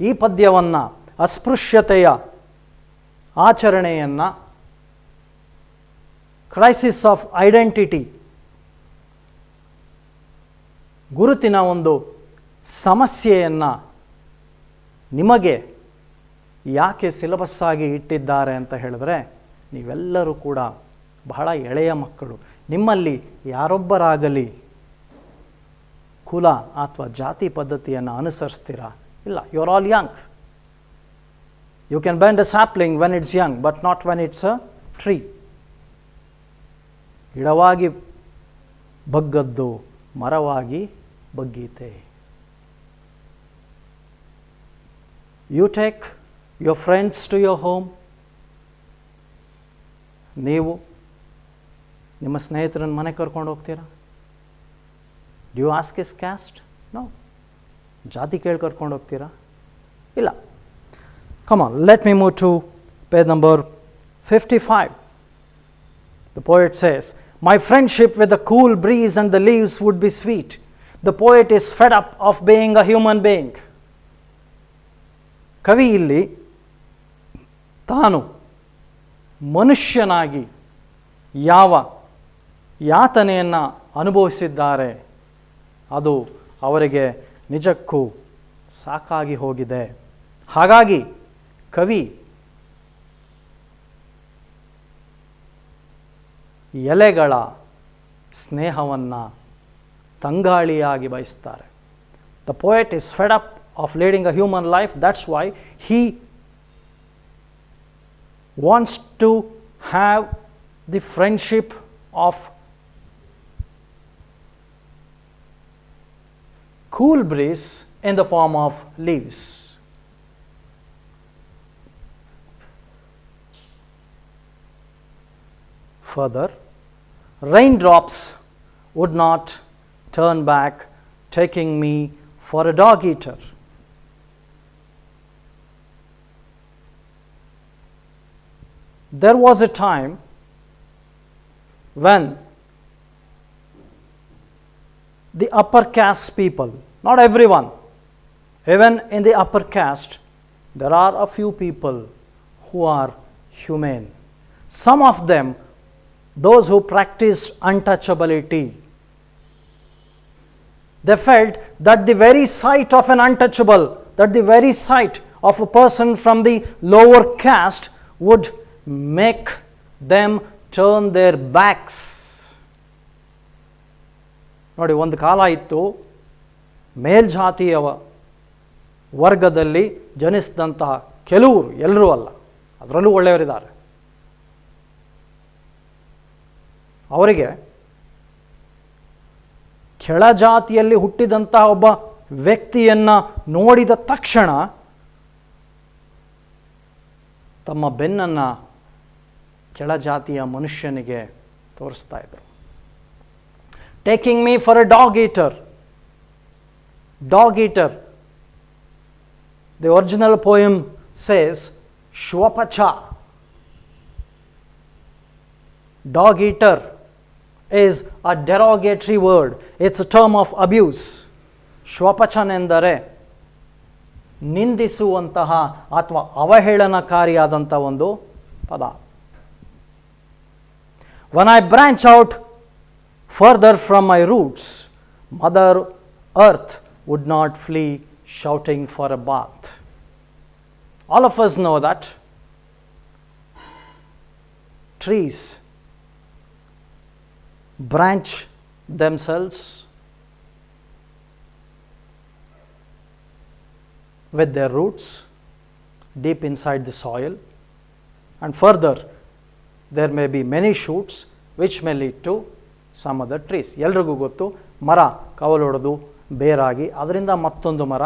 ಈ ಪದ್ಯವನ್ನು ಅಸ್ಪೃಶ್ಯತೆಯ ಆಚರಣೆಯನ್ನು, crisis of identity, ಗುರುತಿನ ಒಂದು ಸಮಸ್ಯೆಯನ್ನು ನಿಮಗೆ ಯಾಕೆ syllabus ಆಗಿ ಇಟ್ಟಿದ್ದಾರೆ ಅಂತ ಹೇಳಿದ್ರೆ, ನೀವೆಲ್ಲರೂ ಕೂಡ ಬಹಳ ಎಳೆಯ ಮಕ್ಕಳು. ನಿಮ್ಮಲ್ಲಿ ಯಾರೊಬ್ಬರಾಗಲಿ ಕುಲ ಅಥವಾ ಜಾತಿ ಪದ್ಧತಿಯನ್ನು ಅನುಸರಿಸ್ತೀರಾ? ಇಲ್ಲ. You are all young. You can bend a sapling when it's young, but not when it's a tree. ಗಿಡವಾಗಿ ಬಗ್ಗದ್ದು ಮರವಾಗಿ ಬಗ್ಗೀತೆ. You take your friends to your home. ನೀವು ನಿಮ್ಮ ಸ್ನೇಹಿತರನ್ನು ಮನೆ ಕರ್ಕೊಂಡು ಹೋಗ್ತೀರಾ? Do you ask his caste? No. ಜಾತಿ ಕೇಳಿ ಕರ್ಕೊಂಡು ಹೋಗ್ತೀರಾ? ಇಲ್ಲ. Come on, let me move to page number 55. The poet says, my friendship with the cool breeze and the leaves would be sweet. The poet is fed up of being a human being. ಕವಿ ಇಲ್ಲಿ ತಾನು ಮನುಷ್ಯನಾಗಿ ಯಾವ ಯಾತನೆಯನ್ನು ಅನುಭವಿಸಿದ್ದಾರೆ ಅದು ಅವರಿಗೆ ನಿಜಕ್ಕೂ ಸಾಕಾಗಿ ಹೋಗಿದೆ. ಹಾಗಾಗಿ ಕವಿ ಎಲೆಗಳ ಸ್ನೇಹವನ್ನು ತಂಗಾಳಿಯಾಗಿ ಬಯಸ್ತಾರೆ. The poet is fed up of leading a human life. That's why he wants to have the friendship of cool breeze in the form of leaves. Further, raindrops would not turn back, taking me for a dog eater. there was a time when the upper caste people, not everyone, even in the upper caste, there are a few people who are humane. Some of them, those who practiced untouchability, they felt that the very sight of an untouchable, that the very sight of a person from the lower caste would make them turn their backs. ನೋಡಿ, ಒಂದು ಕಾಲ ಇತ್ತು, ಮೇಲ್ಜಾತಿಯ ವರ್ಗದಲ್ಲಿ ಜನಿಸಿದಂತಹ ಕೆಲವರು, ಎಲ್ಲರೂ ಅಲ್ಲ, ಅದರಲ್ಲೂ ಒಳ್ಳೆಯವರಿದ್ದಾರೆ, ಅವರಿಗೆ ಕೆಳಜಾತಿಯಲ್ಲಿ ಹುಟ್ಟಿದಂತಹ ಒಬ್ಬ ವ್ಯಕ್ತಿಯನ್ನು ನೋಡಿದ ತಕ್ಷಣ ತಮ್ಮ ಬೆನ್ನನ್ನು ಕೆಳಜಾತಿಯ ಮನುಷ್ಯನಿಗೆ ತೋರಿಸ್ತಾ ಇದ್ರು. Taking me for a dog eater. Dog eater. The original poem says, Shwapacha. Dog eater is a derogatory word. It's a term of abuse. ಶ್ವಪಚನೆಂದರೆ ನಿಂದಿಸುವಂತಹ ಅಥವಾ ಅವಹೇಳನಕಾರಿಯಾದಂಥ ಒಂದು ಪದ. When I branch out further from my roots, Mother Earth would not flee shouting for a bath. All of us know that trees branch themselves with their roots deep inside the soil, and further there may be many shoots which may lead to some other trees. ಎಲ್ರಿಗೂ ಗೊತ್ತು, ಮರ ಕವಲೊಡೆದು ಬೇರಾಗಿ ಅದರಿಂದ ಮತ್ತೊಂದು ಮರ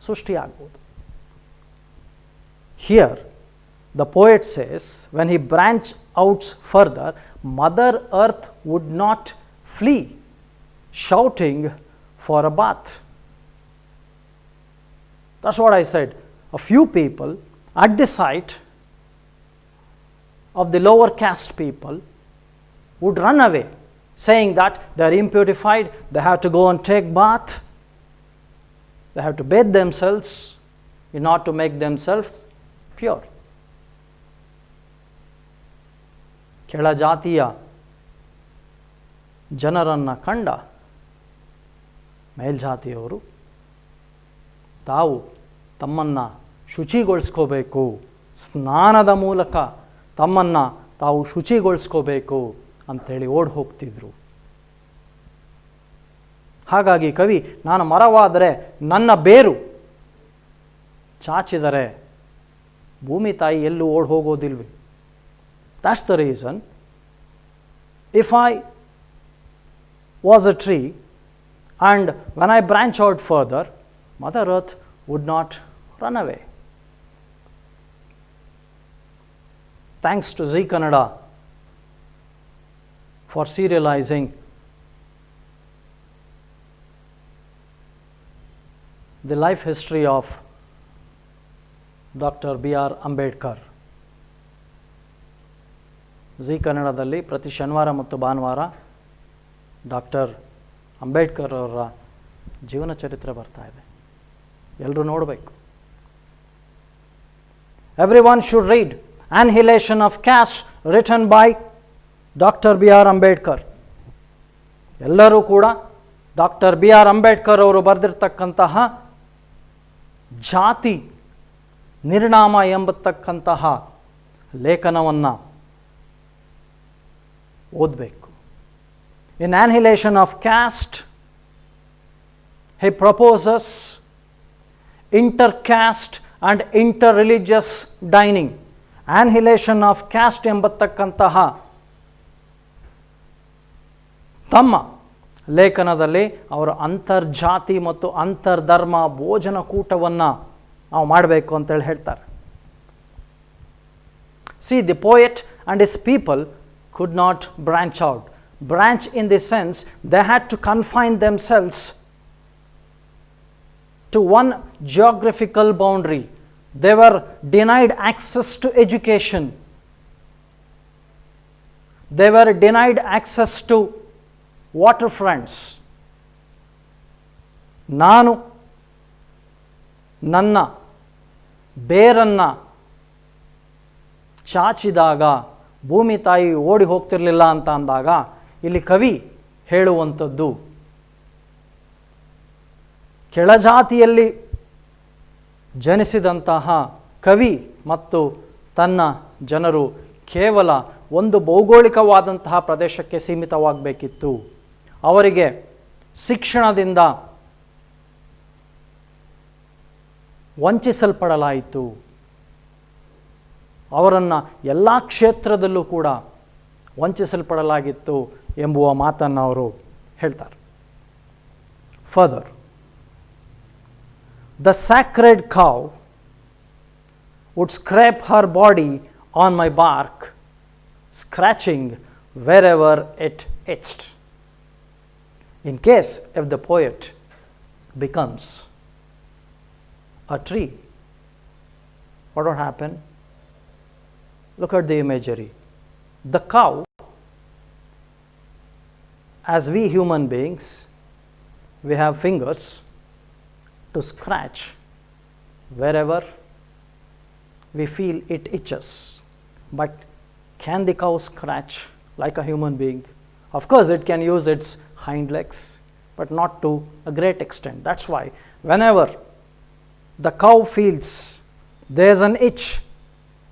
ಸೃಷ್ಟಿಯಾಗಬಹುದು. Here the poet says, when he branch out further, Mother Earth would not flee shouting for a bath. That's what I said. A few people at the sight of the lower caste people would run away, saying that they are impurified, they have to go and take bath, they have to bathe themselves in order to make themselves pure. ಕೆಳಜಾತಿಯ ಜನರನ್ನು ಕಂಡ ಮೇಲ್ಜಾತಿಯವರು ತಾವು ತಮ್ಮನ್ನು ಶುಚಿಗೊಳಿಸ್ಕೋಬೇಕು, ಸ್ನಾನದ ಮೂಲಕ ತಮ್ಮನ್ನು ತಾವು ಶುಚಿಗೊಳಿಸ್ಕೋಬೇಕು ಅಂಥೇಳಿ ಓಡಿ ಹೋಗ್ತಿದ್ರು. ಹಾಗಾಗಿ ಕವಿ, ನಾನು ಮರವಾದರೆ ನನ್ನ ಬೇರು ಚಾಚಿದರೆ ಭೂಮಿ ತಾಯಿ ಎಲ್ಲೂ ಓಡಿ ಹೋಗೋದಿಲ್ವಿ. That's the reason. If I was a tree and when I branch out further, Mother Earth would not run away. Thanks to Zee Kannada for serializing the life history of Dr. B R Ambedkar. Zee ಕನ್ನಡದಲ್ಲಿ ಪ್ರತಿ ಶನಿವಾರ ಮತ್ತು ಭಾನುವಾರ doctor Ambedkar ಅವರ ಜೀವನ ಚರಿತ್ರೆ ಬರ್ತಾ ಇದೆ, ಎಲ್ಲರೂ ನೋಡಬೇಕು. Everyone should read Annihilation of Caste written by Dr. B R Ambedkar. ಎಲ್ಲರೂ ಕೂಡ ಡಾಕ್ಟರ್ ಬಿ ಆರ್ ಅಂಬೇಡ್ಕರ್ ಅವರು ಬರೆದಿರ್ತಕ್ಕಂತಹ ಜಾತಿ ನಿರ್ನಾಮ ಎಂಬತಕ್ಕಂತಹ ಲೇಖನವನ್ನು ಓದಬೇಕು. In Annihilation of Caste, he proposes intercaste and interreligious dining. Annihilation of Caste ಎಂಬತಕ್ಕಂತಹ ತಮ್ಮ ಲೇಖನದಲ್ಲಿ ಅವರು ಅಂತರ್ಜಾತಿ ಮತ್ತು ಅಂತರ್ಧರ್ಮ ಭೋಜನ ಕೂಟವನ್ನು ನಾವು ಮಾಡಬೇಕು ಅಂತೇಳಿ ಹೇಳ್ತಾರೆ. See, the poet and his people could not branch out. Branch in the sense they had to confine themselves to one geographical boundary. They were denied access to education. They were denied access to waterfronts. ನಾನು ನನ್ನ ಬೇರನ್ನು ಚಾಚಿದಾಗ ಭೂಮಿ ತಾಯಿ ಓಡಿ ಹೋಗ್ತಿರಲಿಲ್ಲ ಅಂತ ಅಂದಾಗ ಇಲ್ಲಿ ಕವಿ ಹೇಳುವಂಥದ್ದು ಕೆಳಜಾತಿಯಲ್ಲಿ ಜನಿಸಿದಂತಹ ಕವಿ ಮತ್ತು ತನ್ನ ಜನರು ಕೇವಲ ಒಂದು ಭೌಗೋಳಿಕವಾದಂತಹ ಪ್ರದೇಶಕ್ಕೆ ಸೀಮಿತವಾಗಬೇಕಿತ್ತು. ಅವರಿಗೆ ಶಿಕ್ಷಣದಿಂದ ವಂಚಿಸಲ್ಪಡಲಾಯಿತು. ಅವರನ್ನು ಎಲ್ಲ ಕ್ಷೇತ್ರದಲ್ಲೂ ಕೂಡ ವಂಚಿಸಲ್ಪಡಲಾಗಿತ್ತು ಎಂಬುವ ಮಾತನ್ನು ಅವರು ಹೇಳ್ತಾರೆ. Further, the sacred cow would scrape her body on my bark, scratching wherever it itched. In case if the poet becomes a tree, what would happen? Look at the imagery. The cow, as we human beings, we have fingers to scratch wherever we feel it itches. But can the cow scratch like a human being? Of course, it can use its hind legs, but not to a great extent. That's why whenever the cow feels there's an itch,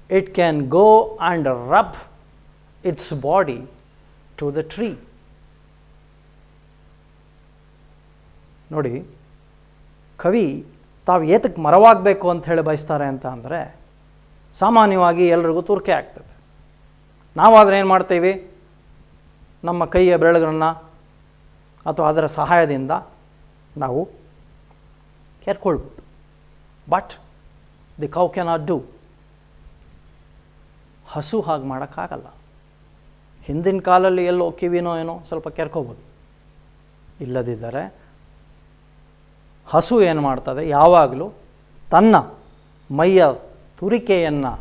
it can go and rub its body to the tree. ನೋಡಿ, ಕವಿ ತಾವು ಏತಕ್ಕೆ ಮರವಾಗಬೇಕು ಅಂತ ಹೇಳಿ ಬಯಸ್ತಾರೆ ಅಂತ ಅಂದರೆ, ಸಾಮಾನ್ಯವಾಗಿ ಎಲ್ರಿಗೂ ತುರ್ಕೆ ಆಗ್ತದೆ. ನಾವಾದರೆ ಏನು ಮಾಡ್ತೀವಿ, ನಮ್ಮ ಕೈಯ ಬೆರಳುಗಳನ್ನು ಅಥವಾ ಅದರ ಸಹಾಯದಿಂದ ನಾವು ಕೆರ್ಕೊಳ್ಬೋದು. But the cow cannot do. ಹಸು ಹಾಗೆ ಮಾಡೋಕ್ಕಾಗಲ್ಲ. ಹಿಂದಿನ ಕಾಲಲ್ಲಿ ಎಲ್ಲೋ ಕಿವಿನೋ ಏನೋ ಸ್ವಲ್ಪ ಕೆರ್ಕೋಬೋದು. ಇಲ್ಲದಿದ್ದರೆ ಹಸು ಏನು ಮಾಡ್ತದೆ, ಯಾವಾಗಲೂ ತನ್ನ ಮೈಯ ತುರಿಕೆಯನ್ನು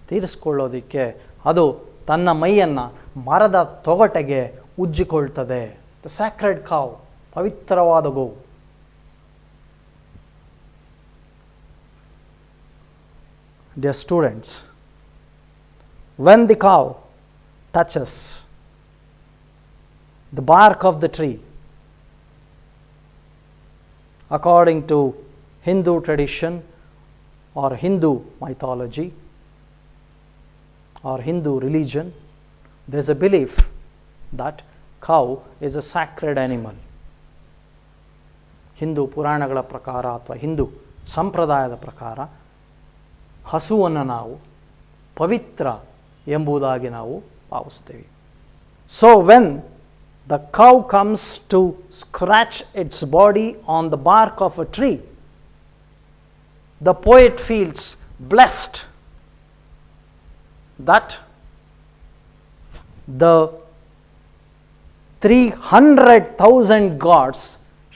ತೀರಿಸ್ಕೊಳ್ಳೋದಕ್ಕೆ ಅದು ತನ್ನ ಮೈಯನ್ನು ಮರದ ತೊಗಟೆಗೆ ಉಜ್ಜಿಕೊಳ್ತದೆ. ದ ಸ್ಯಾಕ್ರೆಡ್ ಕಾವ್, ಪವಿತ್ರವಾದ ಗೋವು. Dear students, when the cow touches the bark of the tree, according to Hindu tradition or Hindu mythology or Hindu religion, there is a belief that cow is a sacred animal. Hindu ಪುರಾಣಗಳ ಪ್ರಕಾರ ಅಥವಾ ಹಿಂದೂ ಸಂಪ್ರದಾಯದ ಪ್ರಕಾರ ಹಸುವನ್ನು ನಾವು ಪವಿತ್ರ ಎಂಬುದಾಗಿ ನಾವು ಭಾವಿಸ್ತೇವೆ. So when the cow comes to scratch its body on the bark of a tree, the poet feels blessed that the 300,000 gods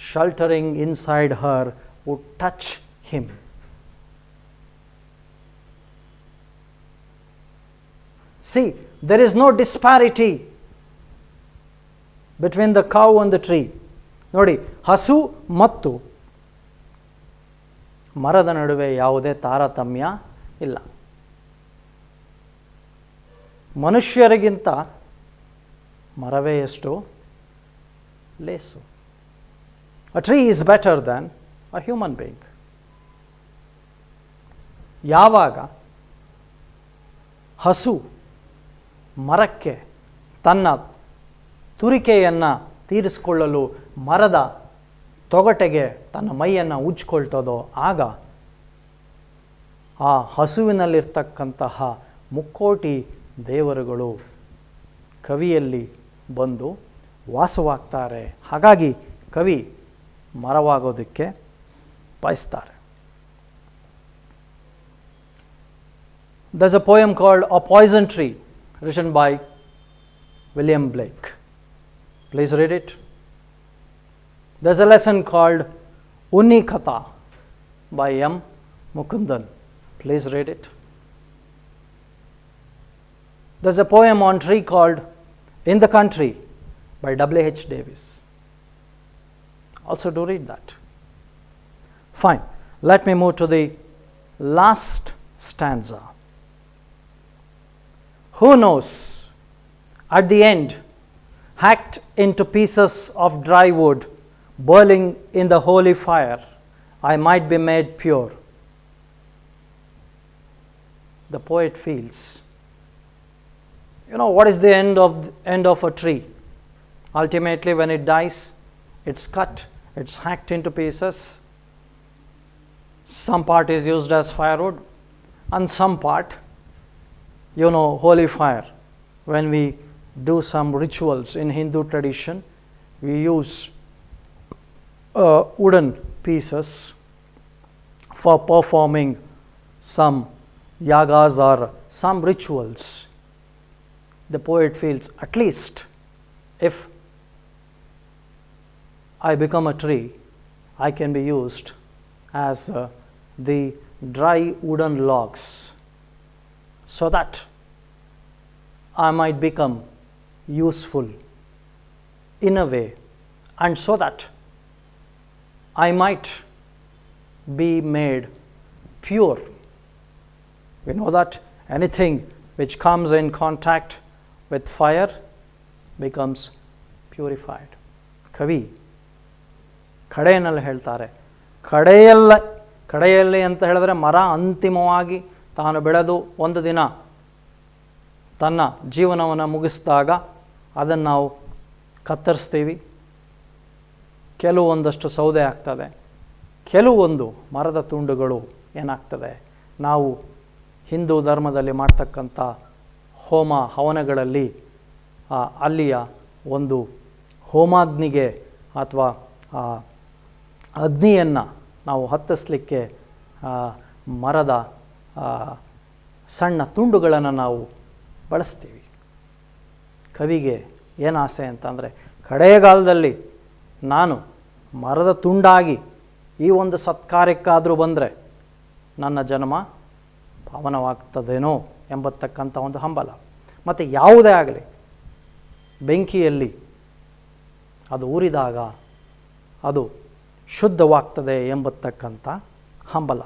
sheltering inside her would touch him. See, there is no disparity between the cow and the tree. ನೋಡಿ, ಹಸು ಮತ್ತು ಮರದ ನಡುವೆ ಯಾವುದೇ ತಾರತಮ್ಯ ಇಲ್ಲ. ಮನುಷ್ಯರಿಗಿಂತ ಮರವೇ ಎಷ್ಟು ಲೇಸು. A tree is better than a human being. ಯಾವಾಗ ಹಸು ಮರಕ್ಕೆ ತನ್ನ ತುರಿಕೆಯನ್ನು ತೀರಿಸಿಕೊಳ್ಳಲು ಮರದ ತೊಗಟೆಗೆ ತನ್ನ ಮೈಯನ್ನು ಉಜ್ಕೊಳ್ತದೋ ಆಗ ಆ ಹಸುವಿನಲ್ಲಿರ್ತಕ್ಕಂತಹ ಮುಕ್ಕೋಟಿ ದೇವರುಗಳು ಕವಿಯಲ್ಲಿ ಬಂದು ವಾಸವಾಗ್ತಾರೆ. ಹಾಗಾಗಿ ಕವಿ ಮರವಾಗೋದಕ್ಕೆ ಬಯಸ್ತಾರೆ. There's a poem called A Poison Tree, written by William Blake. Please read it. There's a lesson called Unni Katha by M. Mukundan. Please read it. There's a poem on tree called In the Country by W.H. Davis. Also do read that. Fine. Let me move to the last stanza. Who knows, at the end, hacked into pieces of dry wood, boiling in the holy fire, I might be made pure. The poet feels, what is the end of a tree? Ultimately, when it dies, it's cut, it's hacked into pieces. Some part is used as firewood, and some part, holy fire. When we do some rituals in Hindu tradition, we use wooden pieces for performing some yagas or some rituals. The poet feels, at least if I become a tree, I can be used as the dry wooden logs, so that I might become useful in a way, and so that I might be made pure. We know that anything which comes in contact with fire becomes purified. ಕವಿ ಕಡೆಯಲ್ಲಿ ಹೇಳ್ತಾರೆ, ಕಡೆಯಲ್ಲಿ ಅಂತ ಹೇಳಿದ್ರೆ ಮರ ಅಂತಿಮವಾಗಿ ತಾನು ಬೆಳೆದು ಒಂದು ದಿನ ತನ್ನ ಜೀವನವನ್ನು ಮುಗಿಸಿದಾಗ ಅದನ್ನು ನಾವು ಕತ್ತರಿಸ್ತೀವಿ. ಕೆಲವೊಂದಷ್ಟು ಸೌದೆ ಆಗ್ತದೆ, ಕೆಲವೊಂದು ಮರದ ತುಂಡುಗಳು ಏನಾಗ್ತದೆ, ನಾವು ಹಿಂದೂ ಧರ್ಮದಲ್ಲಿ ಮಾಡ್ತಕ್ಕಂಥ ಹೋಮ ಹವನಗಳಲ್ಲಿ ಅಲ್ಲಿಯ ಒಂದು ಹೋಮಾಗ್ನಿಗೆ ಅಥವಾ ಅಗ್ನಿಯನ್ನು ನಾವು ಹತ್ತಿಸ್ಲಿಕ್ಕೆ ಮರದ ಸಣ್ಣ ತುಂಡುಗಳನ್ನು ನಾವು ಬಳಸ್ತೀವಿ. ಕವಿಗೆ ಏನು ಆಸೆ ಅಂತಂದರೆ, ಕಡೆಗಾಲದಲ್ಲಿ ನಾನು ಮರದ ತುಂಡಾಗಿ ಈ ಒಂದು ಸತ್ಕಾರ್ಯಕ್ಕಾದರೂ ಬಂದರೆ ನನ್ನ ಜನ್ಮ ಪಾವನವಾಗ್ತದೇನೋ ಎಂಬತಕ್ಕಂಥ ಒಂದು ಹಂಬಲ. ಮತ್ತು ಯಾವುದೇ ಆಗಲಿ ಬೆಂಕಿಯಲ್ಲಿ ಅದು ಉರಿದಾಗ ಅದು ಶುದ್ಧವಾಗ್ತದೆ ಎಂಬತಕ್ಕಂಥ ಹಂಬಲ.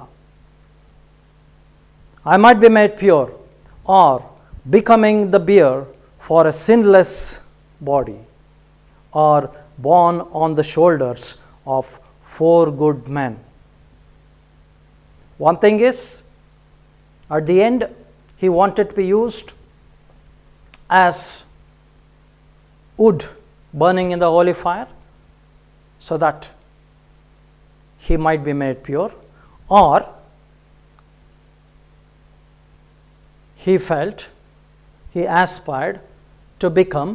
I might be made pure, or becoming the bier for a sinless body, or borne on the shoulders of 4 good men. One thing is, at the end, he wanted to be used as wood burning in the holy fire, so that he might be made pure, or he felt, he aspired to become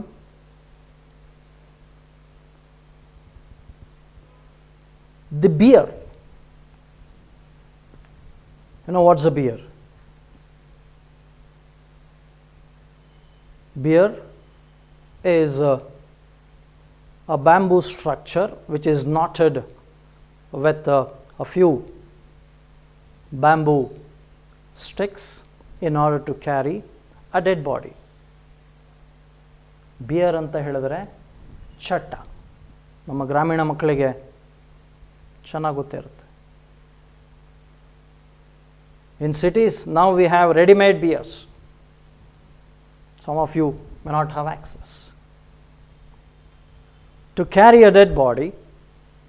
the bier. You know what's a bier? Bier is a bamboo structure which is knotted with a few bamboo sticks in order to carry a dead body. Beer ಅಂತ ಹೇಳಿದ್ರೆ ಚಟ್ಟ. ನಮ್ಮ ಗ್ರಾಮೀಣ ಮಕ್ಕಳಿಗೆ ಚೆನ್ನಾಗಿ ಗೊತ್ತಿರುತ್ತೆ. In cities now we have ready-made beers. Some of you may not have access. To carry a dead body,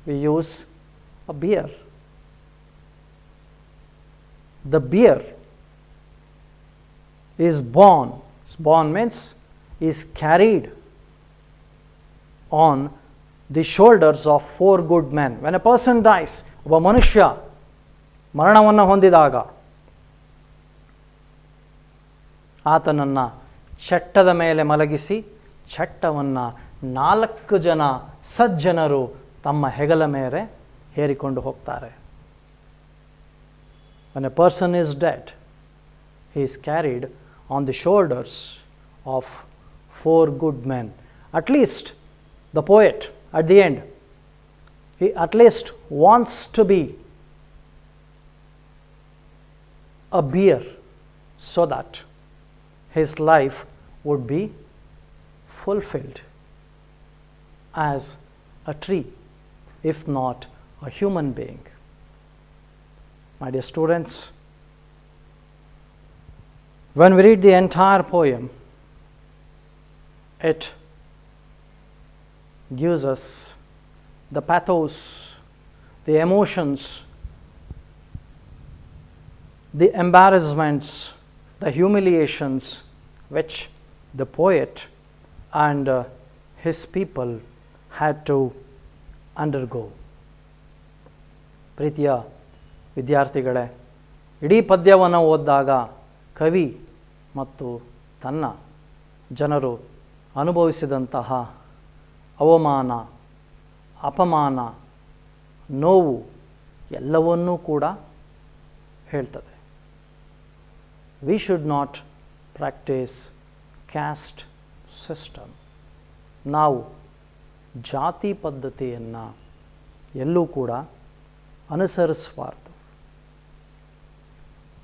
we use a bier. The bier is borne. Borne means is carried on the shoulders of 4 good men. When a person dies, ಒಬ್ಬ ಮನುಷ್ಯ ಮರಣವನ್ನು ಹೊಂದಿದಾಗ ಆತನನ್ನು ಚಟ್ಟದ ಮೇಲೆ ಮಲಗಿಸಿ ಚಟ್ಟವನ್ನು 4 ಜನ ಸಜ್ಜನರು ತಮ್ಮ ಹೆಗಲ ಮೇಲೆ ಹೇರಿಕೊಂಡು ಹೋಗ್ತಾರೆ. When a person is dead, he is carried on the shoulders of 4 good men. At least the poet at the end, he at least wants to be a bier so that his life would be fulfilled as a tree, if not a human being. My dear students, when we read the entire poem, it gives us the pathos, the emotions, the embarrassments, the humiliations which the poet and his people had to undergo. ಪ್ರೀತಿಯ ವಿದ್ಯಾರ್ಥಿಗಳೇ, ಇಡೀ ಪದ್ಯವನ್ನು ಓದಿದಾಗ ಕವಿ ಮತ್ತು ತನ್ನ ಜನರು ಅನುಭವಿಸಿದಂತಹ ಅವಮಾನ, ಅಪಮಾನ, ನೋವು ಎಲ್ಲವನ್ನೂ ಕೂಡ ಹೇಳ್ತದೆ. We should not practice caste system. ನಾವು ಜಾತಿ ಪದ್ಧತಿಯನ್ನು ಎಲ್ಲೂ ಕೂಡ ಅನುಸರಿಸಬಾರ್ದು.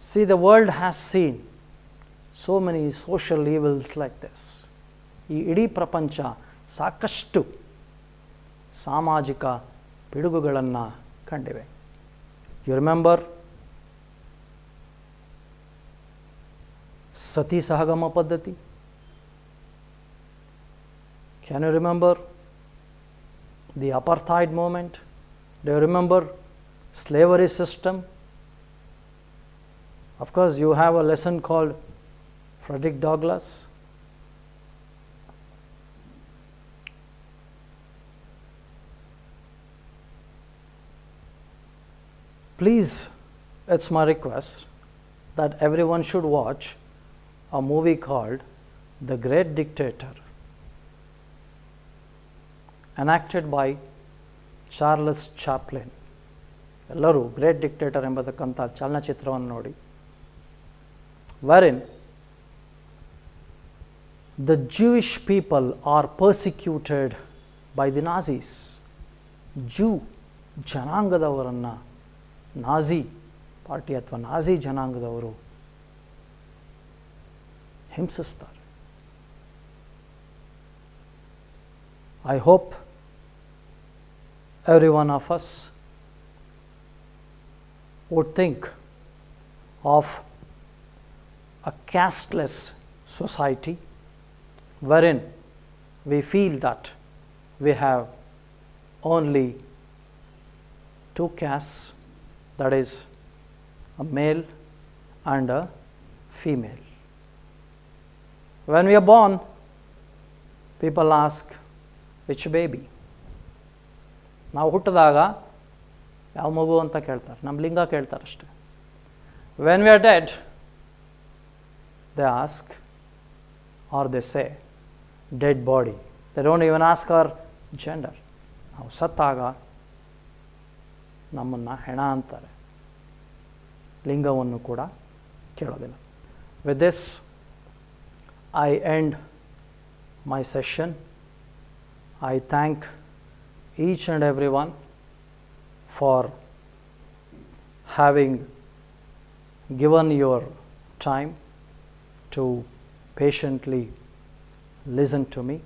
See, the world has seen so many social evils like this. ಈ ಇಡೀ ಪ್ರಪಂಚ ಸಾಕಷ್ಟು ಸಾಮಾಜಿಕ ಪಿಡುಗುಗಳನ್ನು ಕಂಡಿವೆ. You remember ಸತಿ ಸಹಗಮ ಪದ್ಧತಿ? Can you remember the apartheid movement? Do you remember slavery system? Of course, you have a lesson called Frederick Douglass. Please, it's my request that everyone should watch a movie called The Great Dictator, enacted by Charles Chaplin. ಎಲ್ಲರೂ great dictator ಎಂಬತಕ್ಕಂಥ ಚಲನಚಿತ್ರವನ್ನು ನೋಡಿ, wherein the Jewish people are persecuted by the Nazis. Jew ಜನಾಂಗದವರನ್ನು Nazi party ಅಥವಾ Nazi ಜನಾಂಗದವರು ಹಿಂಸಿಸ್ತಾರೆ. I hope every one of us would think of a casteless society wherein we feel that we have only two castes, that is a male and a female. When we are born, people ask, which baby? ನಾವು ಹುಟ್ಟಿದಾಗ ಯಾವ ಮಗು ಅಂತ ಕೇಳ್ತಾರೆ, ನಮ್ಮ ಲಿಂಗ ಕೇಳ್ತಾರೆ ಅಷ್ಟೆ. When we are dead, they ask or they say dead body. They don't even ask our gender. ನಾವು ಸತ್ತಾಗ ನಮ್ಮನ್ನು ಹೆಣ ಅಂತಾರೆ, ಲಿಂಗವನ್ನು ಕೂಡ ಕೇಳೋದಿಲ್ಲ. With this, I end my session. I thank each and everyone for having given your time to patiently listen to me.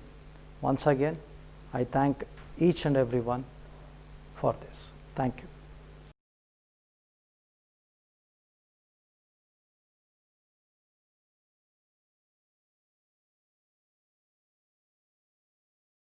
Once again, I thank each and everyone for this. Thank you.